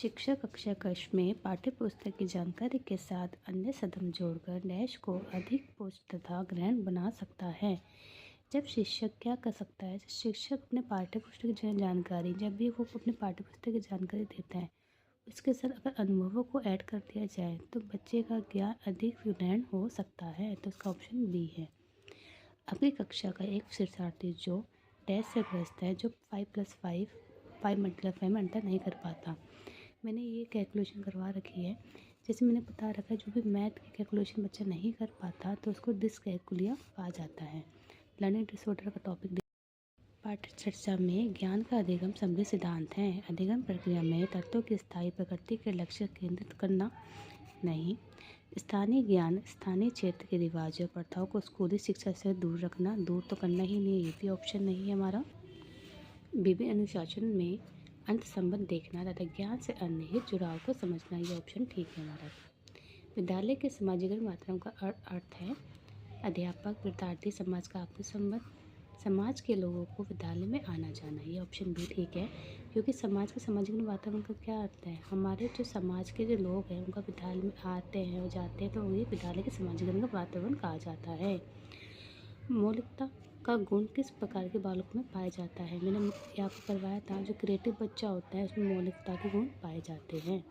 शिक्षक कक्षा कक्ष में पाठ्यपुस्तक की जानकारी के साथ अन्य कदम जोड़कर डैश को अधिक पोस्ट तथा ग्रहण बना सकता है। जब शिक्षक क्या कर सकता है, शिक्षक अपने पाठ्यपुस्तक की जानकारी जब भी वो अपने पाठ्यपुस्तक की जानकारी देता है, उसके साथ अगर अनुभवों को ऐड कर दिया जाए तो बच्चे का ज्ञान अधिक ग्रहण हो सकता है। तो इसका ऑप्शन बी है। अपनी कक्षा का एक शिक्षार्थी जो डैश से ग्रस्त है, जो 5+5 5 में अंतर नहीं कर पाता। मैंने ये कैलकुलेशन करवा रखी है। जैसे मैंने बता रखा है, जो भी मैथ की कैलकुलेशन बच्चा नहीं कर पाता तो उसको डिसकैलकुलिया कहा जाता है। लर्निंग डिसऑर्डर का टॉपिक पाठ्य चर्चा में ज्ञान का अधिगम संबंधी सिद्धांत है। अधिगम प्रक्रिया में तत्वों की स्थायी प्रकृति के लक्ष्य केंद्रित करना नहीं। स्थानीय ज्ञान स्थानीय क्षेत्र के रिवाजों प्रथाओं को स्कूली शिक्षा से दूर रखना। दूर तो करना ही नहीं, ये भी ऑप्शन नहीं है हमारा। विभिन्न अनुशासन में अंत संबंध देखना तथा ज्ञान से अन्य जुड़ाव को समझना, ये ऑप्शन ठीक है हमारा। विद्यालय के सामाजिकरण वातावरण का अर्थ है अध्यापक विद्यार्थी समाज का आपसी संबंध, समाज के लोगों को विद्यालय में आना जाना, ये ऑप्शन भी ठीक है। क्योंकि समाज के सामाजिकरण वातावरण का क्या अर्थ है, हमारे जो समाज के जो लोग हैं उनका विद्यालय में आते हैं और जाते हैं, तो ये विद्यालय के सामाजिकरण का वातावरण कहा जाता है। मौलिकता का गुण किस प्रकार के बालकों में पाया जाता है, मैंने आपको करवाया था। जो क्रिएटिव बच्चा होता है उसमें मौलिकता के गुण पाए जाते हैं।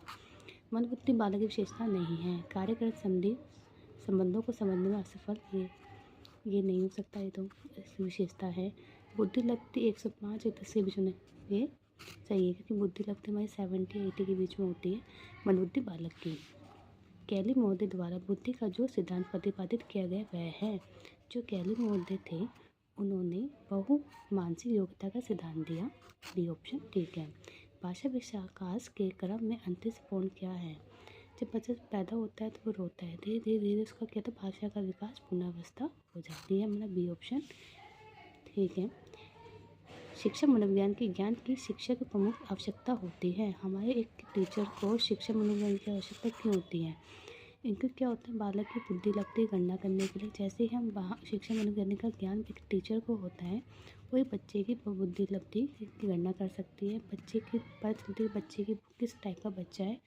मंदबुद्धि बालक की विशेषता नहीं है। कार्यक्रम संबंधी संबंधों को समझने में असफल, ये नहीं हो सकता, ये तो इसकी विशेषता है। बुद्धि लगती 105 या 10 के बीच में, ये सही है क्योंकि बुद्धि लगती हमारी 70-80 के बीच में होती है मंदबुद्धि बालक की। कैली महोदय द्वारा बुद्धि का जो सिद्धांत प्रतिपादित किया गया वह है। जो कैली महोदय थे उन्होंने बहुमानसिक योग्यता का सिद्धांत दिया, बी ऑप्शन ठीक है। भाषा विकास के क्रम में अंतिम पूर्ण क्या है। जब बच्चा पैदा होता है तो वो रोता है, धीरे धीरे धीरे उसका क्या था, भाषा का विकास पूर्णावस्था हो जाती है। मतलब बी ऑप्शन ठीक है। शिक्षा मनोविज्ञान के ज्ञान की शिक्षा की प्रमुख आवश्यकता होती है। हमारे एक टीचर को शिक्षा मनोविज्ञान की आवश्यकता क्यों होती है, इनका क्या होता है, बालक की बुद्धि लगती है गणना करने के लिए। जैसे ही हम शिक्षा मनोविज्ञान का ज्ञान एक टीचर को होता है, वही बच्चे की बुद्धि लब्धि की गणना कर सकती है। बच्चे की पता चलती है बच्चे की किस टाइप का बच्चा है,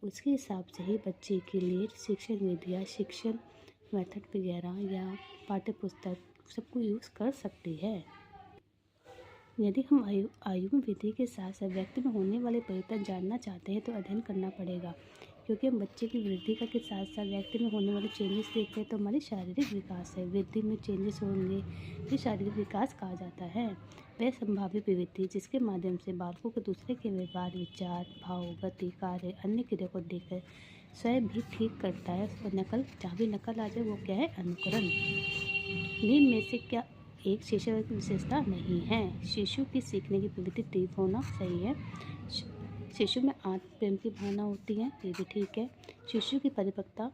उसके हिसाब से ही बच्चे के लिए शिक्षण विधियाँ, शिक्षण मेथड वगैरह या पाठ्य पुस्तक सबको यूज़ कर सकती है। यदि हम आयु विधि के साथ साथ व्यक्ति में होने वाले परिवर्तन जानना चाहते हैं तो अध्ययन करना पड़ेगा। क्योंकि हम बच्चे की वृद्धि का के साथ साथ व्यक्ति में होने वाले चेंजेस देखते हैं तो हमारी शारीरिक विकास है, वृद्धि में चेंजेस होंगे, ये शारीरिक विकास कहा जाता है। वह संभावित प्रवृत्ति जिसके माध्यम से बालकों को दूसरे के व्यवहार, विचार, भाव, गति, कार्य, अन्य क्रिया को देखकर स्वयं भी ठीक करता है। उसको नकल, जहाँ भी नकल आ जाए वो क्या है, अनुकरण। निम्न में से क्या एक शिशु की विशेषता नहीं है। शिशु की सीखने की प्रवृत्ति तीव्र होना, सही है। शिशु में आत्म प्रेम की भावना होती है, ये भी ठीक है। शिशु की परिपक्वता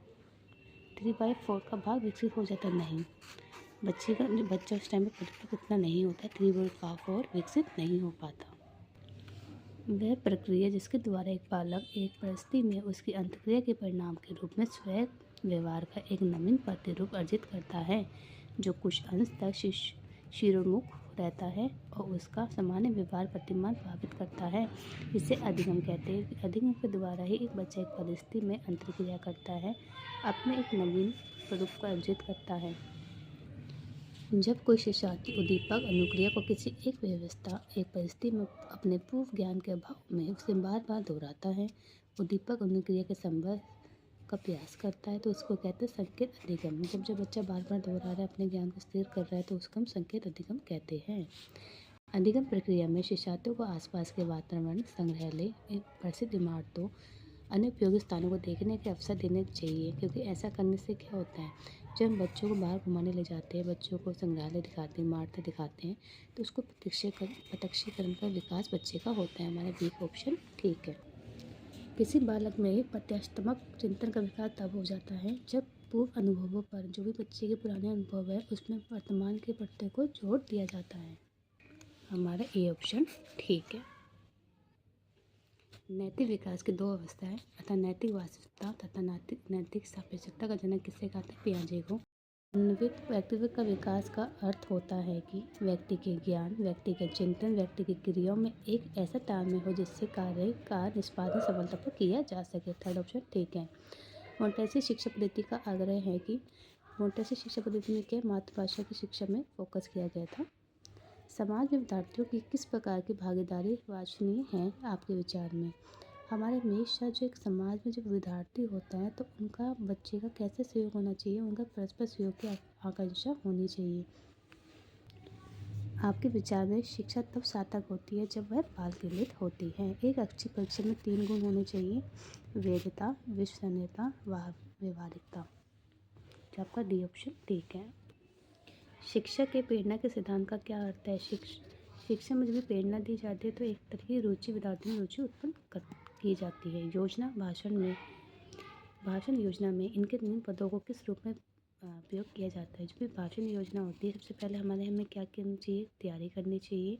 3/4 का भाग विकसित हो जाता नहीं। बच्चा उस टाइम में परिपक्व इतना नहीं होता, 3/4 विकसित नहीं हो पाता। वह प्रक्रिया जिसके द्वारा एक बालक एक परिस्थिति में उसकी अंतक्रिया के परिणाम के रूप में स्वयं व्यवहार का एक नवीन प्रतिरूप अर्जित करता है, जो कुछ अंश तक शिरोन्मुख रहता है और उसका सामान्य व्यवहार प्रतिमान प्रभावित करता है। इसे अधिगम कहते हैं। अधिगम के द्वारा ही एक बच्चा एक परिस्थिति में अंतर्क्रिया करता है, अपने एक नवीन स्वरूप को अर्जित करता है। जब कोई शिक्षार्थी उद्दीपक अनुक्रिया को किसी एक व्यवस्था, एक परिस्थिति में अपने पूर्व ज्ञान के अभाव में उसे बार बार दोहराता है, उद्दीपक अनुक्रिया के संबंध का प्रयास करता है, तो इसको कहते हैं संकेत अधिगम। जब बच्चा बार बार दोहरा रहा है, अपने ज्ञान को स्थिर कर रहा है, तो उसको हम संकेत अधिगम कहते हैं। अधिगम प्रक्रिया में शिक्षार्थियों को आसपास के वातावरण, संग्रहालय, प्रसिद्ध इमारतों, अन्य उपयोगी स्थानों को देखने के अवसर देने चाहिए। क्योंकि ऐसा करने से क्या होता है, जब हम बच्चों को बाहर घुमाने ले जाते हैं, बच्चों को संग्रहालय दिखाते हैं, इमारतें दिखाते हैं, तो उसको प्रत्यक्षीकरण का विकास बच्चे का होता है। हमारा बी ऑप्शन ठीक है। किसी बालक में प्रत्यात्मक चिंतन का विकास तब हो जाता है जब पूर्व अनुभवों पर, जो भी बच्चे के पुराने अनुभव है उसमें वर्तमान के प्रत्यय को जोड़ दिया जाता है। हमारा ए ऑप्शन ठीक है। नैतिक विकास की दो अवस्थाएं अर्थात नैतिक वास्तविकता तथा नैतिक सापेक्षता का जनक किससे कहते हैं, पियाजे को। उन्नत व्यक्तित्व का विकास का अर्थ होता है कि व्यक्ति के ज्ञान, व्यक्ति के चिंतन, व्यक्ति की क्रियाओं में एक ऐसा तालमेल हो जिससे कार्य का निष्पादन सफलतापूर्वक किया जा सके। थर्ड ऑप्शन ठीक है। मोंटेसरी शिक्षा पद्धति का आग्रह है कि मोंटेसरी शिक्षा पद्धति में क्या मातृभाषा की शिक्षा में फोकस किया गया था। समाज में विद्यार्थियों की किस प्रकार की भागीदारी वांछनीय है आपके विचार में। हमारे हमेशा जो एक समाज में जो विद्यार्थी होता है तो उनका बच्चे का कैसे सहयोग होना चाहिए, उनका परस्पर सहयोग की आकांक्षा होनी चाहिए। आपके विचार में शिक्षा तब सार्थक होती है जब वह बाल केंद्रित होती है। एक अच्छी परीक्षा में 3 गुण होने चाहिए: वैधता, विश्वसनीयता, व्यवहारिकता। जो आपका डी ऑप्शन ठीक है। शिक्षा के प्रेरणा के सिद्धांत का क्या अर्थ है। शिक्षा में जब भी प्रेरणा दी जाती है तो एक तरह की रुचि, विद्यार्थी में रुचि उत्पन्न की जाती है। योजना भाषण योजना में इनके 3 पदों को किस रूप में प्रयोग किया जाता है। जब भी भाषण योजना होती है सबसे पहले हमें क्या करना चाहिए, तैयारी करनी चाहिए।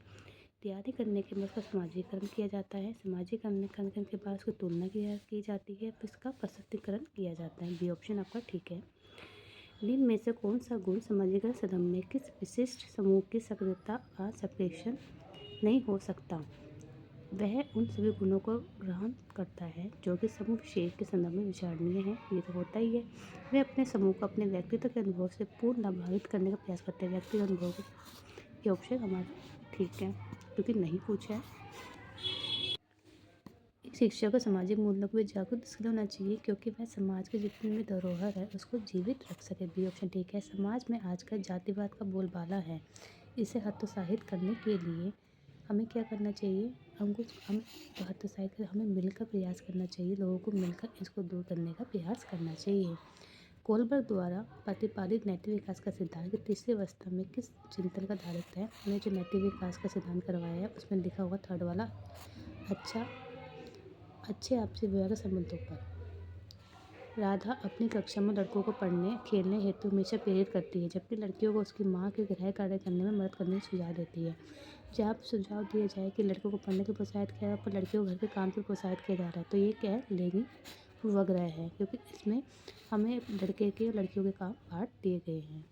तैयारी करने के बाद उसका समाजीकरण किया जाता है। समाजीकरण करने के बाद उसकी तुलना की जाती है, फिर इसका प्रस्तुतिकरण किया जाता है। बी ऑप्शन आपका ठीक है। निम्न में से कौन सा गुण समाजीकरण सदन में किस विशिष्ट समूह की सक्रियता का संप्रेषण नहीं हो सकता। वह उन सभी गुणों को ग्रहण करता है जो कि समूह विशेष के संदर्भ में विचारणीय है। ये तो होता ही है। वे अपने समूह को अपने व्यक्तित्व के अनुभव से पूर्ण लाभान्वित करने का प्रयास करते हैं। व्यक्तिगत अनुभव को ये ऑप्शन हमारा ठीक है, क्योंकि नहीं पूछा है। एक शिक्षक को सामाजिक मूल्यों को भी जागरूक इसलिए होना चाहिए क्योंकि वह समाज के जितनी भी धरोहर है उसको जीवित रख सके। बी ऑप्शन ठीक है। समाज में आजकल जातिवाद का बोलबाला है, इसे हतोत्साहित करने के लिए हमें क्या करना चाहिए, हम हतोत्साहित हमें मिलकर प्रयास करना चाहिए। लोगों को मिलकर इसको दूर करने का प्रयास करना चाहिए। कोलबर्ग द्वारा प्रतिपादित नैतिक विकास का सिद्धांत की तीसरी अवस्था में किस चिंतन का आधारित है। उन्हें जो नैतिक विकास का सिद्धांत करवाया है उसमें लिखा हुआ थर्ड वाला अच्छे आपसी व्यवहार के संबंधों पर। राधा अपनी कक्षा में लड़कों को पढ़ने खेलने हेतु हमेशा प्रेरित करती है, जबकि लड़कियों को उसकी माँ के गृह कार्य करने में मदद करने का सुझाव देती है। जब सुझाव दिया जाए कि लड़कों को पढ़ने के प्रोत्साहित किया जाए पर लड़कियों को घर के काम के प्रोत्साहित किया जा रहा है, तो ये क्या है, लैंगिक पूर्वाग्रह है, क्योंकि इसमें हमें लड़के के और लड़कियों के काम बांट दिए गए हैं।